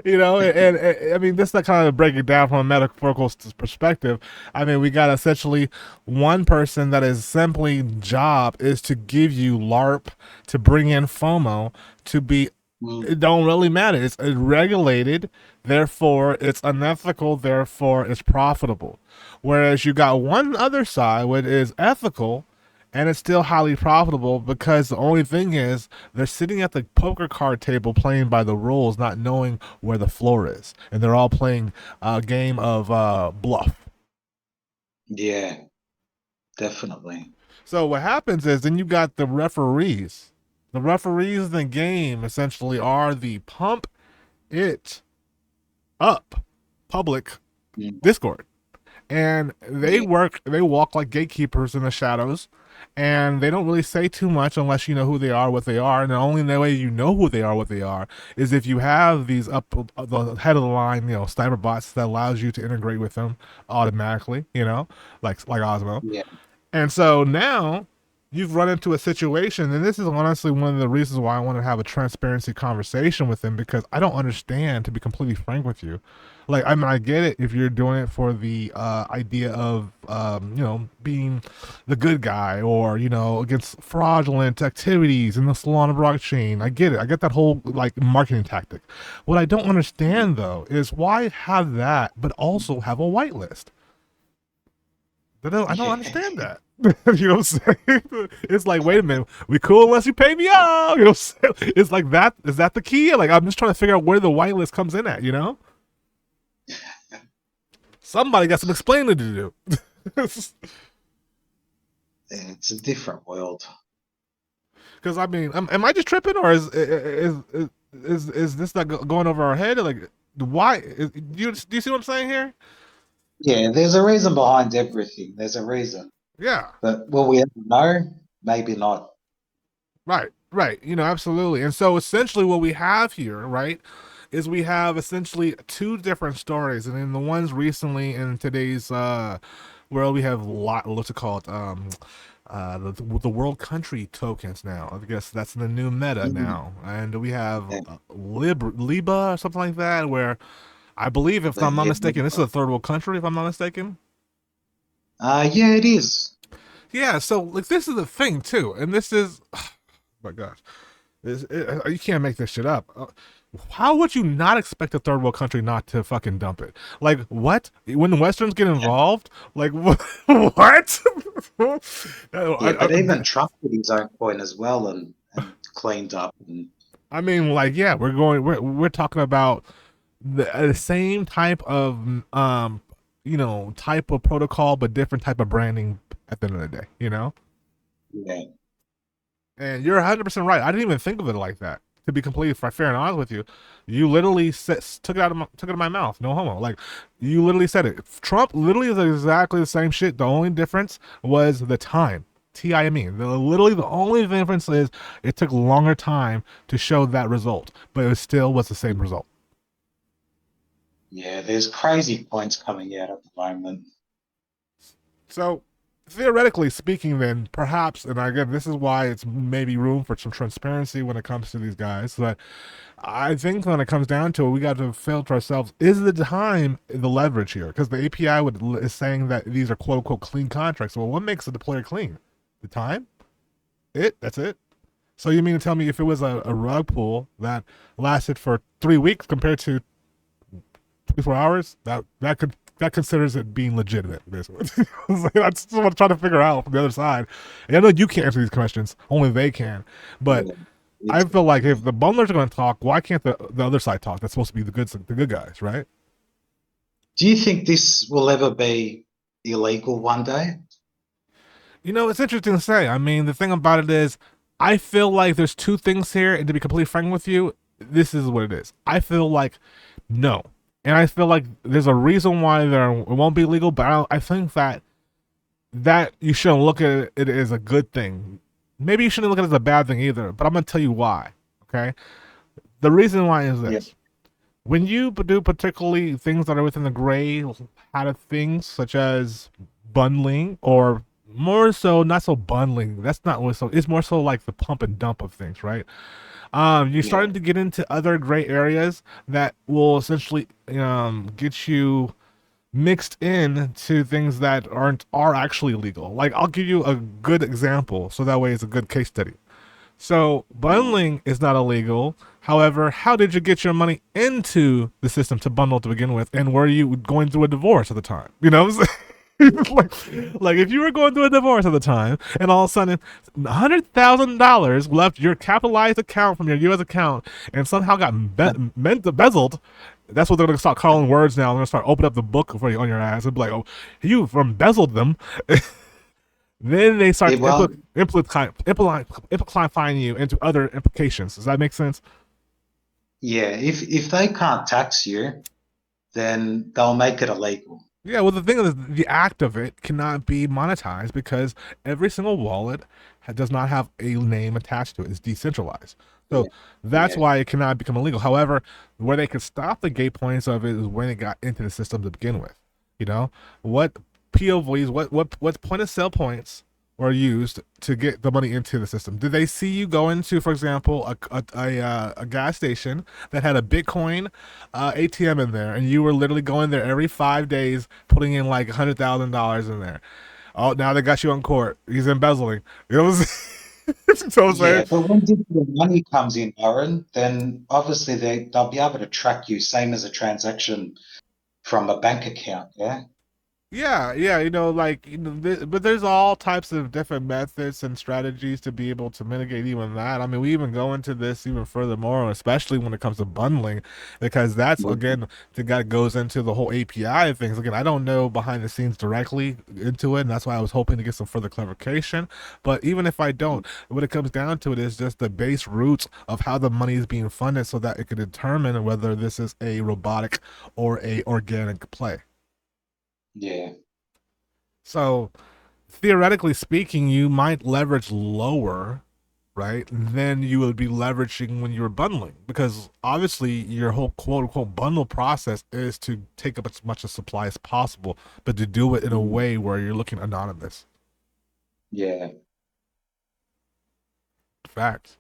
Speaker 1: you know, and I mean, this to kind of break it down from a metaphorical perspective. I mean, we got essentially one person that is simply job is to give you LARP, to bring in FOMO, to be,
Speaker 2: Mm,
Speaker 1: it don't really matter. It's regulated, therefore it's unethical, therefore it's profitable. Whereas you got one other side, which is ethical, and it's still highly profitable because the only thing is they're sitting at the poker card table playing by the rules, not knowing where the floor is, and they're all playing a game of bluff.
Speaker 2: Yeah, definitely.
Speaker 1: So what happens is then you got the referees. The referees in the game essentially are the pump it up public
Speaker 2: Mm.
Speaker 1: Discord. And
Speaker 2: Yeah,
Speaker 1: they walk like gatekeepers in the shadows, and they don't really say too much unless you know who they are, what they are. And the only way you know who they are, what they are, is if you have these up the head of the line, sniper bots that allows you to integrate with them automatically, like Ozmo.
Speaker 2: yeah,
Speaker 1: And so now you've run into a situation, and this is honestly one of the reasons why I want to have a transparency conversation with him, because I don't understand, to be completely frank with you. Like, I mean, I get it if you're doing it for the idea of, being the good guy, or, against fraudulent activities in the Solana blockchain. I get it. I get that whole, like, marketing tactic. What I don't understand, though, is why have that, but also have a whitelist? I don't
Speaker 2: yeah,
Speaker 1: understand that. You know what I'm saying? It's like, wait a minute, we cool unless you pay me out. You know what I'm saying? It's like that. Is that the key? Like, I'm just trying to figure out where the whitelist comes in at. Somebody got some explaining to do. Because
Speaker 2: it's a different world.
Speaker 1: I mean, am I just tripping, or is this not going over our head? Like, why? Do you see what I'm saying here?
Speaker 2: Yeah, there's a reason behind everything. There's a reason.
Speaker 1: Yeah.
Speaker 2: But will we ever know? Maybe not.
Speaker 1: Right, right. Absolutely. And so essentially what we have here, right, is we have essentially two different stories. And in the ones recently in today's world, we have what's it called? The world country tokens now. I guess that's the new meta
Speaker 2: Mm,
Speaker 1: now. And we have
Speaker 2: yeah,
Speaker 1: Liba or something like that, where I believe, if I'm not
Speaker 2: yeah.
Speaker 1: mistaken, this is a third world country, if I'm not mistaken.
Speaker 2: Yeah, it is.
Speaker 1: Yeah, so like this is the thing too, and this is, oh my gosh, you can't make this shit up. How would you not expect a third world country not to fucking dump it? Like what? When the Westerns get
Speaker 2: Yeah,
Speaker 1: involved, like what? What?
Speaker 2: yeah. But even Trump did his own coin as well and cleaned up. And
Speaker 1: I mean, like, yeah, we're talking about the same type of type of protocol, but different type of branding at the end of the day,
Speaker 2: yeah,
Speaker 1: And you're 100% right. I didn't even think of it like that. To be completely fair and honest with you, you literally took it out of my mouth. No homo. Like, you literally said it. Trump literally is exactly the same shit. The only difference was the time. Time. Literally, the only difference is it took longer time to show that result, but it still was the same result.
Speaker 2: yeah. There's crazy points coming out at the moment.
Speaker 1: So, theoretically speaking, then perhaps, and again, this is why it's maybe room for some transparency when it comes to these guys. But I think when it comes down to it, we got to filter ourselves. Is the time the leverage here? Because the API is saying that these are quote unquote clean contracts. Well, what makes a deployer clean? The time? That's it. So you mean to tell me if it was a rug pull that lasted for 3 weeks compared to 24 hours, that considers it being legitimate, basically. That's what I'm trying to figure out from the other side. And I know you can't answer these questions, only they can. But
Speaker 2: Yeah.
Speaker 1: I
Speaker 2: It's,
Speaker 1: feel like if the bundlers are going to talk, why can't the other side talk? That's supposed to be the good guys, right?
Speaker 2: do you think this will ever be illegal one day?
Speaker 1: It's interesting to say. I mean, the thing about it is, I feel like there's two things here, and to be completely frank with you, this is what it is. I feel like no, and I feel like there's a reason why it won't be legal, but I think that you shouldn't look at it as a good thing. Maybe you shouldn't look at it as a bad thing either, but I'm gonna tell you why. Okay, the reason why is
Speaker 2: Yeah,
Speaker 1: this: when you do particularly things that are within the gray hat of things, such as bundling, or more so, not so bundling. That's not what so. It's more so like the pump and dump of things, right? You're
Speaker 2: yeah,
Speaker 1: starting to get into other gray areas that will essentially get you mixed in to things that are actually legal. Like, I'll give you a good example, so that way it's a good case study. So
Speaker 2: mm,
Speaker 1: bundling is not illegal. However, how did you get your money into the system to bundle to begin with? And were you going through a divorce at the time? You know what I'm saying? like if you were going through a divorce at the time, and all of a sudden, $100,000 left your capitalized account from your U.S. account, and somehow got embezzled. That's what they're gonna start calling words now. They're gonna start opening up the book for you on your ass and be like, "Oh, you embezzled them." Then they start
Speaker 2: Yeah, well,
Speaker 1: implying you into other implications. Does that make sense?
Speaker 2: yeah, if they can't tax you, then they'll make it illegal.
Speaker 1: Yeah, well, the thing is, the act of it cannot be monetized because every single wallet does not have a name attached to it. It's decentralized. So
Speaker 2: Yeah,
Speaker 1: that's
Speaker 2: yeah,
Speaker 1: why it cannot become illegal. However, where they could stop the gate points of it is when it got into the system to begin with. You know, what POVs, what point of sale points were used to get the money into the system? Did they see you go into, for example, a gas station that had a Bitcoin ATM in there, and you were literally going there every 5 days, putting in like $100,000 in there? Oh, now they got you on court. He's embezzling. You know what I'm saying? So I'm saying,
Speaker 2: yeah. But when digital money comes in, Aaron, then obviously they'll be able to track you, same as a transaction from a bank account. Yeah.
Speaker 1: yeah, yeah, like but there's all types of different methods and strategies to be able to mitigate even that. I mean, we even go into this even furthermore, especially when it comes to bundling, because that's again the guy goes into the whole API of things. Again, I don't know behind the scenes directly into it, and that's why I was hoping to get some further clarification. But even if I don't, what it comes down to it is just the base roots of how the money is being funded, so that it can determine whether this is a robotic or a organic play.
Speaker 2: Yeah.
Speaker 1: So theoretically speaking, you might leverage lower, right, than you would be leveraging when you're bundling, because obviously your whole quote unquote bundle process is to take up as much of supply as possible, but to do it in a
Speaker 2: Mm.
Speaker 1: way where you're looking anonymous.
Speaker 2: Yeah.
Speaker 1: Fact,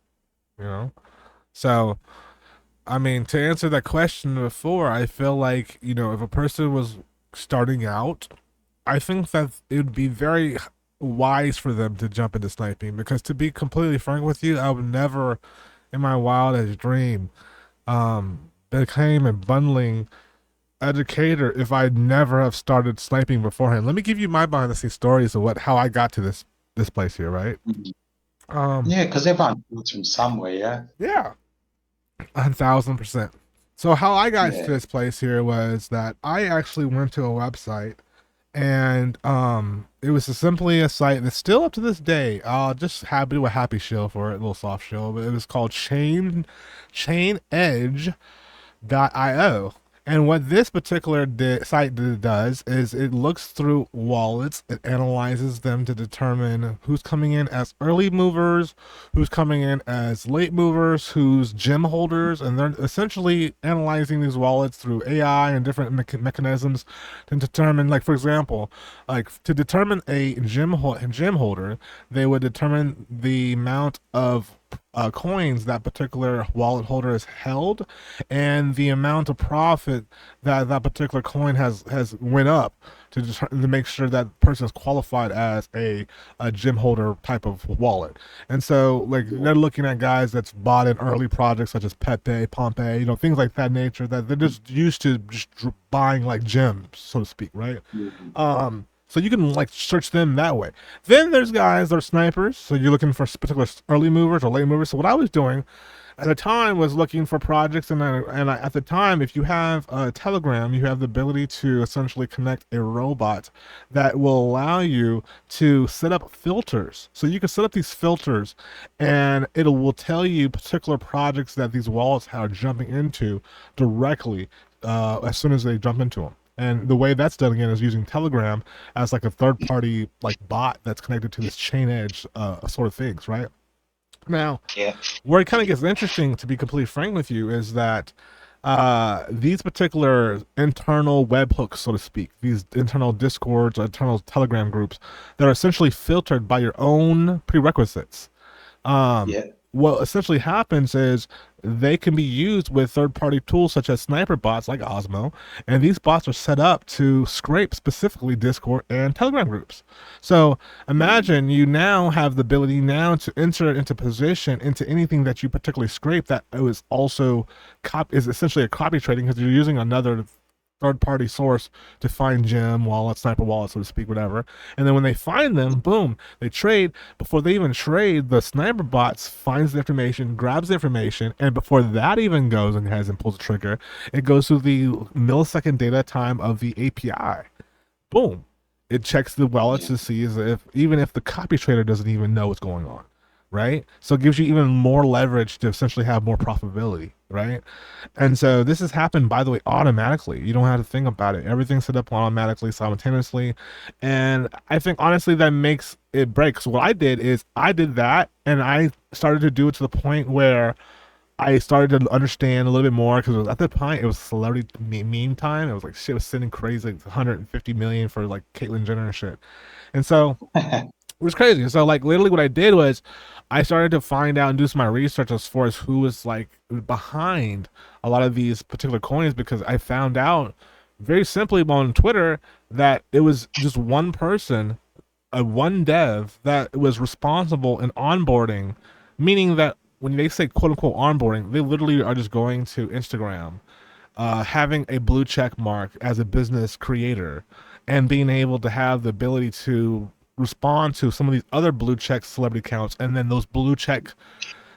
Speaker 1: you know. So I mean, to answer that question before, I feel like, if a person was starting out, I think that it would be very wise for them to jump into sniping, because to be completely frank with you, I would never in my wildest dream became a bundling educator if I'd never have started sniping beforehand. Let me give you my behind the scenes stories of how I got to this place here, right?
Speaker 2: Mm.
Speaker 1: Um
Speaker 2: Yeah, because everyone comes from somewhere. Yeah.
Speaker 1: yeah, 1,000%. So how I got to
Speaker 2: Yeah.
Speaker 1: this place here was that I actually went to a website, and it was simply a site that's still up to this day. I'll just have do a happy shill for it, a little soft shill, but it was called Chain Edge.io. And what this particular site does is it looks through wallets, it analyzes them to determine who's coming in as early movers, who's coming in as late movers, who's gem holders, and they're essentially analyzing these wallets through AI and different mechanisms to determine, like, for example, like to determine a gem holder, they would determine the amount of coins that particular wallet holder has held, and the amount of profit that that particular coin has went up to make sure that person is qualified as a gem holder type of wallet. And so, like, they're looking at guys that's bought in early projects such as Pepe, Pumpit, things like that nature, that they're just used to just buying like gems, so to speak, right?
Speaker 2: Mhm.
Speaker 1: So you can like search them that way. Then there's guys that are snipers. So you're looking for particular early movers or late movers. So what I was doing at the time was looking for projects, at the time, if you have a Telegram, you have the ability to essentially connect a robot that will allow you to set up filters. So you can set up these filters, and it will tell you particular projects that these wallets are jumping into directly as soon as they jump into them. And the way that's done again is using Telegram as like a third party like bot that's connected to this chain edge sort of things, right? Now,
Speaker 2: Yeah.
Speaker 1: where it kind of gets interesting, to be completely frank with you, is that these particular internal webhooks, so to speak, these internal discords or internal telegram groups, that are essentially filtered by your own prerequisites. um,
Speaker 2: Yeah.
Speaker 1: what essentially happens is they can be used with third-party tools such as sniper bots like Ozmo, and these bots are set up to scrape specifically Discord and Telegram groups. So imagine you now have the ability now to enter into position into anything that you particularly scrape that is also is essentially a copy trading, because you're using another third party source to find gem wallets, sniper wallets, so to speak, whatever. And then when they find them, boom, they trade. Before they even trade, the sniper bots finds the information, grabs the information, and before that even goes and has and pulls the trigger, it goes through the millisecond data time of the API. Boom. It checks the wallets
Speaker 2: Yeah.
Speaker 1: to see as if even if the copy trader doesn't even know what's going on, right? So it gives you even more leverage to essentially have more profitability, right? And so this has happened, by the way, automatically. You don't have to think about it. Everything's set up automatically, simultaneously. And I think honestly that makes it break. So what I did is I did that and I started to do it to the point where I started to understand a little bit more because at that point it was celebrity meme time. It was like shit was sending crazy, like 150 million for like Caitlyn Jenner and shit. And so it was crazy. So like literally what I did was I started to find out and do some of my research as far as who was like behind a lot of these particular coins because I found out very simply on Twitter that it was just one person, a one dev that was responsible in onboarding, meaning that when they say quote unquote onboarding, they literally are just going to Instagram, having a blue check mark as a business creator, and being able to have the ability to respond to some of these other blue check celebrity accounts, and then those blue check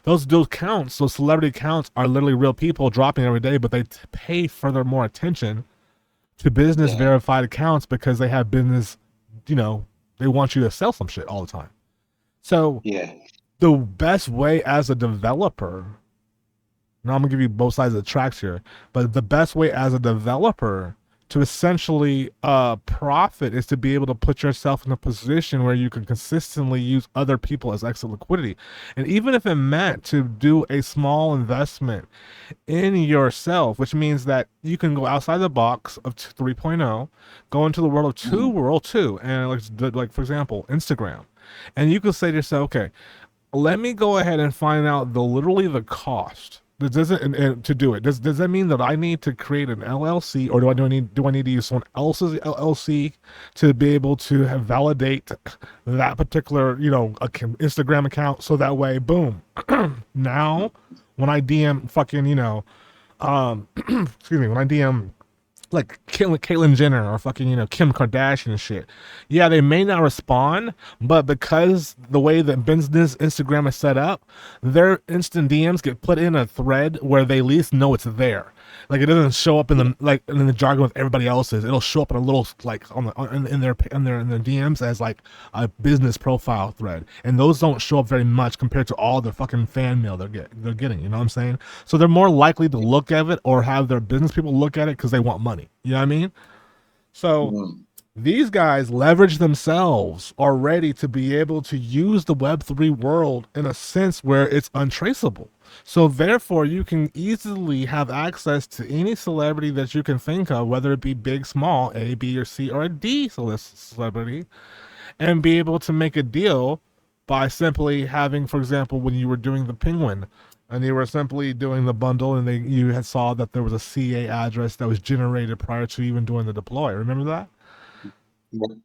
Speaker 1: those counts, those celebrity accounts are literally real people dropping every day, but they pay further more attention to business
Speaker 2: Yeah.
Speaker 1: verified accounts because they have business, you know, they want you to sell some shit all the time. So
Speaker 2: Yeah.
Speaker 1: the best way as a developer, now I'm gonna give you both sides of the tracks here, but the best way as a developer to essentially profit is to be able to put yourself in a position where you can consistently use other people as extra liquidity. And even if it meant to do a small investment in yourself, which means that you can go outside the box of 3.0, go into the world of
Speaker 2: Mm.
Speaker 1: world 2, and like for example, Instagram. And you can say to yourself, okay, let me go ahead and find out literally the cost. Does it and to do it? Does that mean that I need to create an LLC, or do I need to use someone else's LLC to be able to have validate that particular Instagram account? So that way, boom, now when I DM fucking excuse me, when I DM like Caitlyn Jenner or fucking Kim Kardashian and shit. Yeah, they may not respond, but because the way that business Instagram is set up, their instant DMs get put in a thread where they at least know it's there. Like it doesn't show up in the like in the jargon with everybody else's. It'll show up in a little like in their DMs as like a business profile thread, and those don't show up very much compared to all the fucking fan mail they're getting. You know what I'm saying? So they're more likely to look at it or have their business people look at it because they want money. You know what I mean? So
Speaker 2: Mm.
Speaker 1: these guys leverage themselves already to be able to use the Web3 world in a sense where it's untraceable. So therefore, you can easily have access to any celebrity that you can think of, whether it be big, small, A, B, or C, or a D celebrity, and be able to make a deal by simply having, for example, when you were doing the Penguin, and you were simply doing the bundle, and you had saw that there was a CA address that was generated prior to even doing the deploy. Remember that?
Speaker 2: Yep.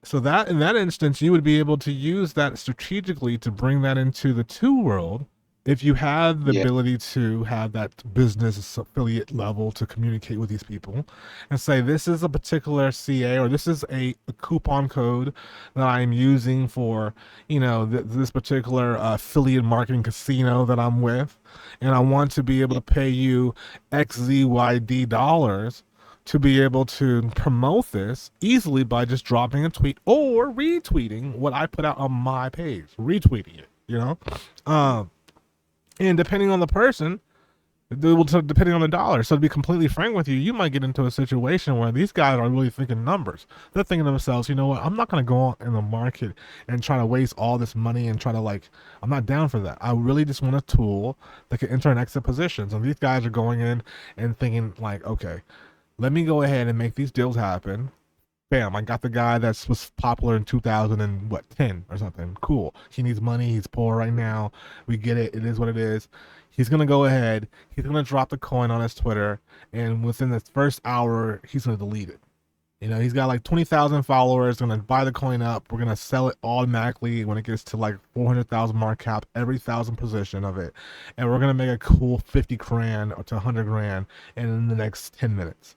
Speaker 1: So that in that instance, you would be able to use that strategically to bring that into the two world. If you have the
Speaker 2: Yeah.
Speaker 1: ability to have that business affiliate level to communicate with these people and say, this is a particular CA or this is a coupon code that I'm using for, this particular affiliate marketing casino that I'm with, and I want to be able to pay you XZYD dollars to be able to promote this easily by just dropping a tweet or retweeting what I put out on my page, retweeting it. Um, and depending on the person, depending on the dollar. So to be completely frank with you, you might get into a situation where these guys are really thinking numbers. They're thinking to themselves, you know what? I'm not going to go out in the market and try to waste all this money and try to I'm not down for that. I really just want a tool that can enter and exit positions. And these guys are going in and thinking like, okay, let me go ahead and make these deals happen. Bam, I got the guy that was popular in 2000 and what 10 or something. Cool. He needs money. He's poor right now. We get it. It is what it is. He's gonna go ahead. He's gonna drop the coin on his Twitter, and within the first hour, he's gonna delete it. You know, he's got like 20,000 followers. Gonna buy the coin up. We're gonna sell it automatically when it gets to like 400,000 mark cap every thousand position of it, and we're gonna make a cool 50 grand or to 100 grand in the next 10 minutes.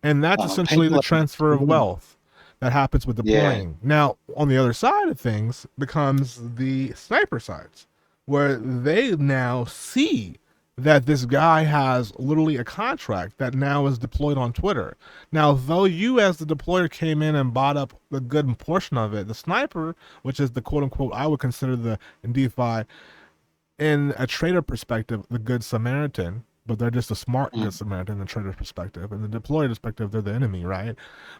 Speaker 1: And that's essentially the
Speaker 2: People
Speaker 1: transfer of
Speaker 2: are,
Speaker 1: wealth that happens with
Speaker 2: yeah,
Speaker 1: deploying. Now, on the other side of things becomes the sniper sides, where they now see that this guy has literally a contract that now is deployed on Twitter. Now, though you as the deployer came in and bought up a good portion of it, the sniper, which is the quote unquote, I would consider the in DeFi in a trader perspective, the good Samaritan, but they're just a smart good
Speaker 2: mm,
Speaker 1: Samaritan in the trader's perspective. In the deployer perspective, they're the enemy, right?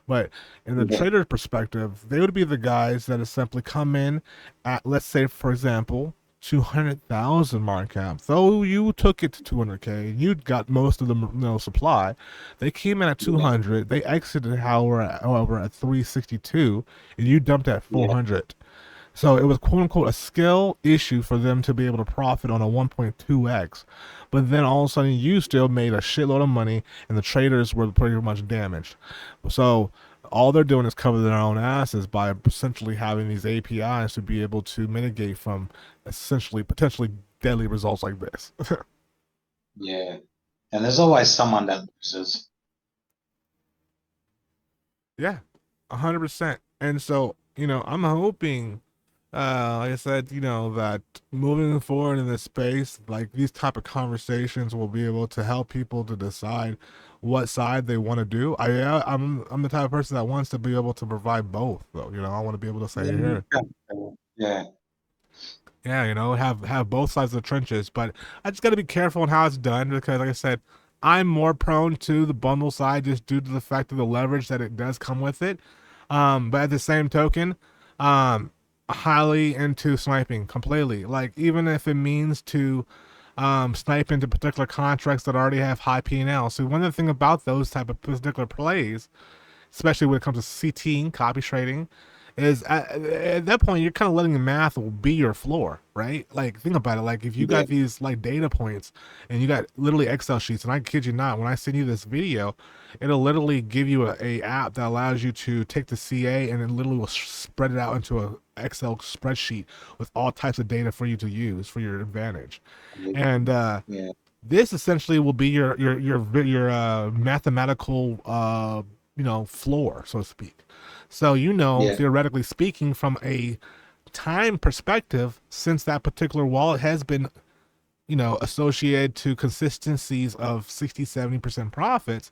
Speaker 1: But in the
Speaker 2: yeah,
Speaker 1: trader's perspective, they would be the guys that have simply come in at, let's say, for example, 200,000 market cap. Though you took it to 200K, you got most of the supply. They came in at
Speaker 2: yeah,
Speaker 1: 200. They exited, however, at 362, and you dumped at
Speaker 2: yeah,
Speaker 1: 400. So it was quote unquote a skill issue for them to be able to profit on a 1.2x. But then all of a sudden you still made a shitload of money and the traders were pretty much damaged. So all they're doing is cover their own asses by essentially having these APIs to be able to mitigate from essentially potentially deadly results like this.
Speaker 2: yeah. And there's always someone that loses.
Speaker 1: Yeah, 100%. And so, I'm hoping, like I said, that moving forward in this space, like these type of conversations will be able to help people to decide what side they want to do. I'm the type of person that wants to be able to provide both, though. I want to be able to say
Speaker 2: Yeah,
Speaker 1: here,
Speaker 2: yeah,
Speaker 1: yeah, have both sides of the trenches. But I just got to be careful on how it's done because, like I said, I'm more prone to the bundle side just due to the fact of the leverage that it does come with it. But at the same token, highly into sniping completely. Like even if it means to snipe into particular contracts that already have high P&L. So one of the things about those type of particular plays, especially when it comes to CTing, copy trading, is at that point you're kind of letting the math be your floor, right? Like think about it. Like if you
Speaker 2: yeah,
Speaker 1: got these like data points and you got literally Excel sheets, and I kid you not, when I send you this video, it'll literally give you a app that allows you to take the CA and it literally will spread it out into a Excel spreadsheet with all types of data for you to use for your advantage. And
Speaker 2: yeah,
Speaker 1: this essentially will be your mathematical floor, so to speak. So
Speaker 2: yeah,
Speaker 1: theoretically speaking, from a time perspective, since that particular wallet has been associated to consistencies of 60-70% profits,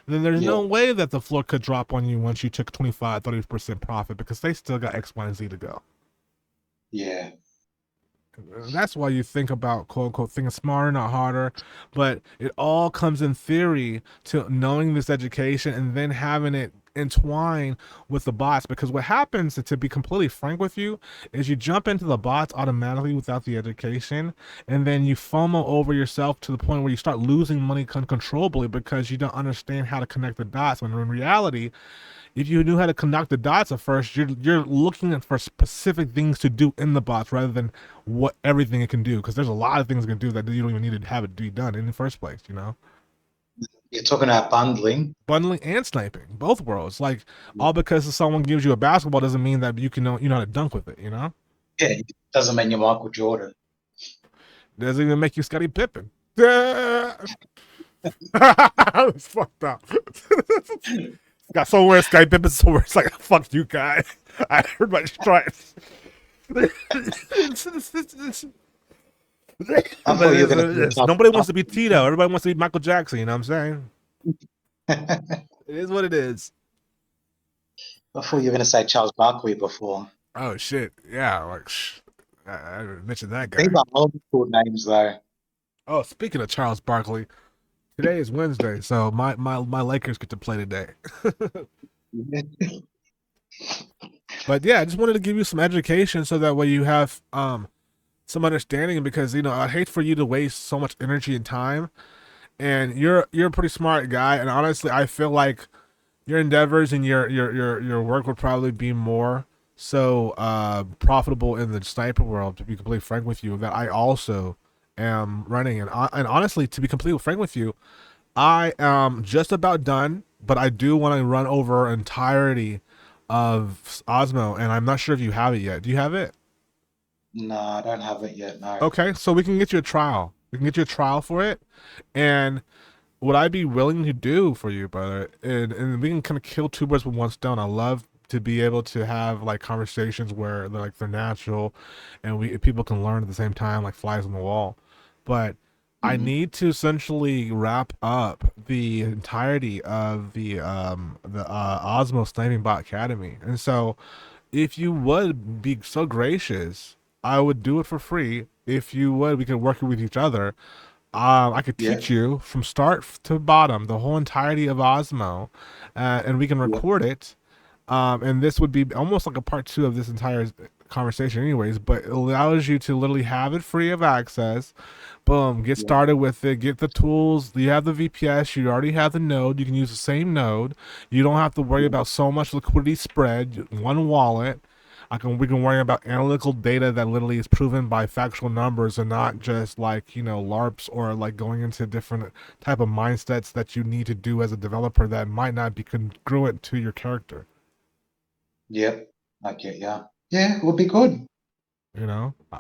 Speaker 1: then there's
Speaker 2: yeah,
Speaker 1: no way that the floor could drop on you once you took 25-30% profit because they still got X, Y, and Z to go.
Speaker 2: yeah,
Speaker 1: That's why you think about quote unquote thinking smarter, not harder. But it all comes in theory to knowing this education and then having it entwine with the bots. Because what happens, to be completely frank with you, is you jump into the bots automatically without the education, and then you FOMO over yourself to the point where you start losing money uncontrollably because you don't understand how to connect the dots. When in reality, if you knew how to connect the dots at first, you're looking for specific things to do in the bots rather than what everything it can do. Because there's a lot of things it can do that you don't even need to have it be done in the first place.
Speaker 2: you're talking about bundling.
Speaker 1: Bundling and sniping, both worlds. Like all because someone gives you a basketball doesn't mean that you know how to dunk with it.
Speaker 2: Yeah, it doesn't mean you're Michael Jordan.
Speaker 1: Doesn't even make you Scottie Pippen. It's fucked up. Got somewhere Scottie Pippen, somewhere it's like fuck you guy. I heard my stripes.
Speaker 2: I
Speaker 1: But
Speaker 2: thought
Speaker 1: it
Speaker 2: you
Speaker 1: is
Speaker 2: were
Speaker 1: what
Speaker 2: going
Speaker 1: it
Speaker 2: to
Speaker 1: is. Nobody wants to be Tito. Everybody wants to be Michael Jackson. You know what I'm saying?
Speaker 2: say.
Speaker 1: It is what it is.
Speaker 2: I thought you were going to say Charles Barkley before.
Speaker 1: Oh shit! Yeah, like I mentioned that
Speaker 2: These
Speaker 1: guy.
Speaker 2: are old school names, though.
Speaker 1: Oh, speaking of Charles Barkley, today is Wednesday, so my Lakers get to play today. But yeah, I just wanted to give you some education so that way you have some understanding because I'd hate for you to waste so much energy and time. And you're a pretty smart guy, and honestly, I feel like your endeavors and your work would probably be more so profitable in the sniper world. To be completely frank with you, that I also am running, and honestly, to be completely frank with you, I am just about done, but I do want to run over entirety of Ozmo, and I'm not sure if you have it yet. Do you have it?
Speaker 2: No, I don't have it yet. No.
Speaker 1: Okay, so we can get you a trial. We can get you a trial for it, and what I'd be willing to do for you, brother, and we can kind of kill two birds with one stone. I love to be able to have like conversations where they're natural, and we people can learn at the same time, like flies on the wall. But I
Speaker 2: Hmm.
Speaker 1: need to essentially wrap up the entirety of the Osmo Sniping Bot Academy, and so if you would be so gracious, I would do it for free. If you would, we could work with each other. I could
Speaker 2: Yeah.
Speaker 1: teach you from start to bottom the whole entirety of Osmo, and we can
Speaker 2: Yeah.
Speaker 1: record it. And this would be almost like a part two of this entire conversation, anyways. But it allows you to literally have it free of access. Boom, get
Speaker 2: Yeah.
Speaker 1: started with it. Get the tools. You have the VPS. You already have the node. You can use the same node. You don't have to worry
Speaker 2: Yeah.
Speaker 1: about so much liquidity spread. One wallet. We can worry about analytical data that literally is proven by factual numbers and not just like LARPs or like going into different type of mindsets that you need to do as a developer that might not be congruent to your character.
Speaker 2: Yeah. I get ya. Yeah, it would be good.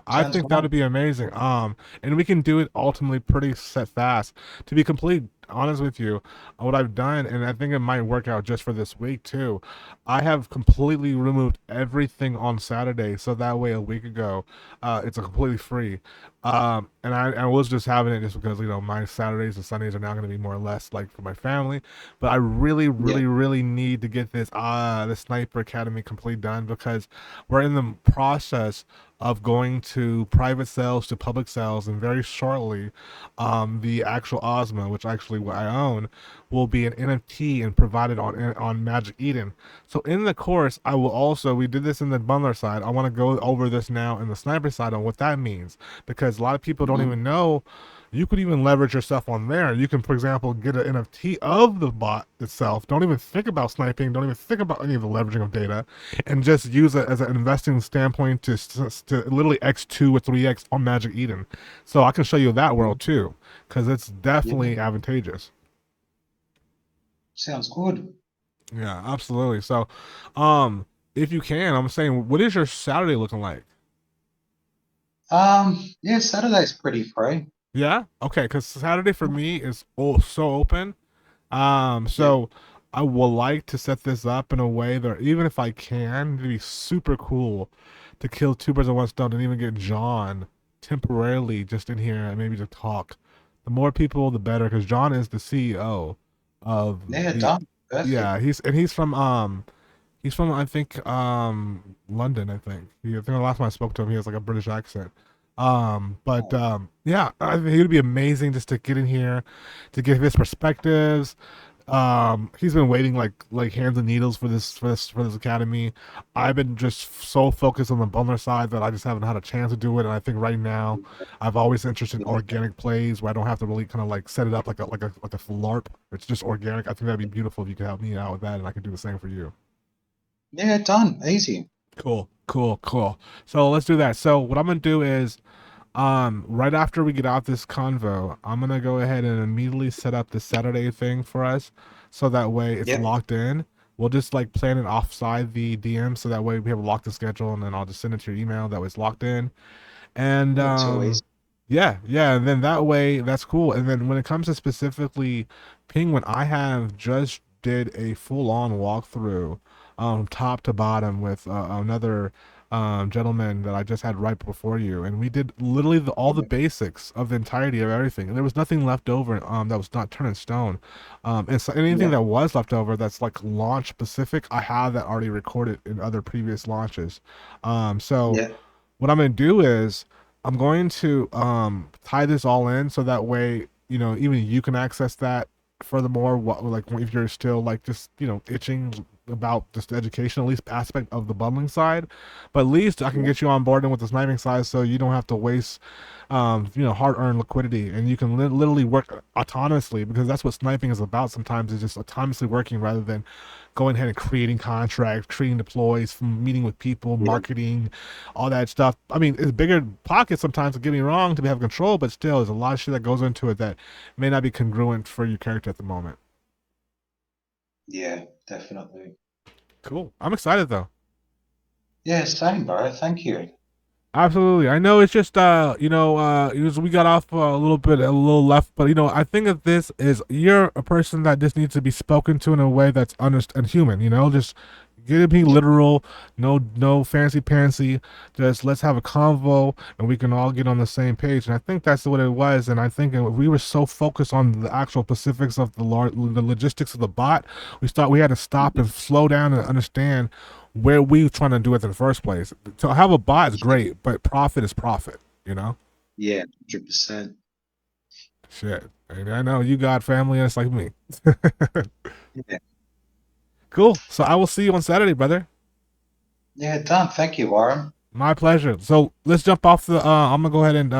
Speaker 1: I
Speaker 2: Sounds
Speaker 1: think that
Speaker 2: fun.
Speaker 1: would be amazing. And we can do it ultimately pretty set fast. To be completely honest with you, what I've done, and I think it might work out just for this week too, I have completely removed everything on Saturday, so that way a week ago, it's a completely free. And I was just having it just because my Saturdays and Sundays are now going to be more or less like for my family, but I really,
Speaker 2: Yeah.
Speaker 1: really, really need to get this Sniper Academy complete done because we're in the process of going to private sales to public sales, and very shortly, the actual Ozma, which actually what I own, will be an NFT and provided on Magic Eden. So in the course, I will also we did this in the bundler side. I want to go over this now in the sniper side on what that means because a lot of people don't
Speaker 2: Hmm.
Speaker 1: even know. You could even leverage yourself on there. You can, for example, get an NFT of the bot itself. Don't even think about sniping. Don't even think about any of the leveraging of data and just use it as an investing standpoint to literally X2 or 3X on Magic Eden. So I can show you that
Speaker 2: Yeah.
Speaker 1: world too, because it's
Speaker 2: Yeah.
Speaker 1: definitely advantageous.
Speaker 2: Sounds good.
Speaker 1: Yeah, absolutely. So, um, if you can, I'm saying, what is your Saturday looking like?
Speaker 2: Yeah, Saturday's pretty free.
Speaker 1: Yeah, okay, because Saturday for me is so open.
Speaker 2: Yeah.
Speaker 1: So I would like to set this up in a way that even if I can, it'd be super cool to kill two birds with one stone and even get John temporarily just in here and maybe to talk. The more people, the better, because John is the CEO of
Speaker 2: Yeah,
Speaker 1: the.
Speaker 2: done. Perfect.
Speaker 1: Yeah, he's from I think London. I think the last time I spoke to him, he has like a British accent. But
Speaker 2: Oh,
Speaker 1: yeah, I think it would be amazing just to get in here, to give his perspectives. He's been waiting like hands and needles for this academy. I've been just so focused on the bundler side that I just haven't had a chance to do it. And I think right now, I've always interested in
Speaker 2: yeah.
Speaker 1: organic plays where I don't have to really kind of like set it up like a LARP. It's just organic. I think that'd be beautiful if you could help me out with that, and I could do the same for you.
Speaker 2: Yeah, done. Easy.
Speaker 1: Cool, cool, cool. So let's do that. So what I'm gonna do is, right after we get out this convo, I'm gonna go ahead and immediately set up the Saturday thing for us, so that way it's
Speaker 2: Yep.
Speaker 1: locked in. We'll just like plan it offside the DM, so that way we have a locked in schedule, and then I'll just send it to your email. That way it's locked in. And
Speaker 2: Not too easy.
Speaker 1: yeah, yeah, and then that way that's cool. And then when it comes to specifically Penguin, I have just did a full on walkthrough, top to bottom with another gentleman that I just had right before you, and we did literally all the
Speaker 2: Yeah.
Speaker 1: basics of the entirety of everything. And there was nothing left over that was not turned in stone. And so anything
Speaker 2: Yeah.
Speaker 1: that was left over that's like launch specific, I have that already recorded in other previous launches. So
Speaker 2: Yeah.
Speaker 1: what I'm going to do is I'm going to tie this all in so that way, even you can access that. Furthermore, like if you're still like just itching, about just the education, at least aspect of the bundling side. But at least I can
Speaker 2: Yeah.
Speaker 1: get you on board with the sniping side, so you don't have to waste, hard-earned liquidity, and you can literally work autonomously because that's what sniping is about. Sometimes is just autonomously working rather than going ahead and creating contracts, creating deploys, from meeting with people,
Speaker 2: Yeah.
Speaker 1: marketing, all that stuff. I mean, it's bigger pockets sometimes. Don't get me wrong, to have control, but still, there's a lot of shit that goes into it that may not be congruent for your character at the moment.
Speaker 2: Yeah, definitely.
Speaker 1: Cool. I'm excited though.
Speaker 2: Yeah, same, bro. Thank you.
Speaker 1: Absolutely. I know it's just we got off a little left, but I think that this is you're a person that just needs to be spoken to in a way that's honest and human, just get it be
Speaker 2: Yeah.
Speaker 1: literal, no fancy pantsy, just let's have a convo and we can all get on the same page. And I think that's what it was, and I think we were so focused on the actual specifics of the logistics of the bot, we had to stop and slow down and understand where we were trying to do it in the first place. To have a bot is great, but profit is profit, you know?
Speaker 2: Yeah, 100%.
Speaker 1: Shit. And I know you got family and it's like me.
Speaker 2: Yeah.
Speaker 1: Cool. So I will see you on Saturday, brother.
Speaker 2: Yeah, done. Thank you, Warren.
Speaker 1: My pleasure. So let's jump off the I'm gonna go ahead and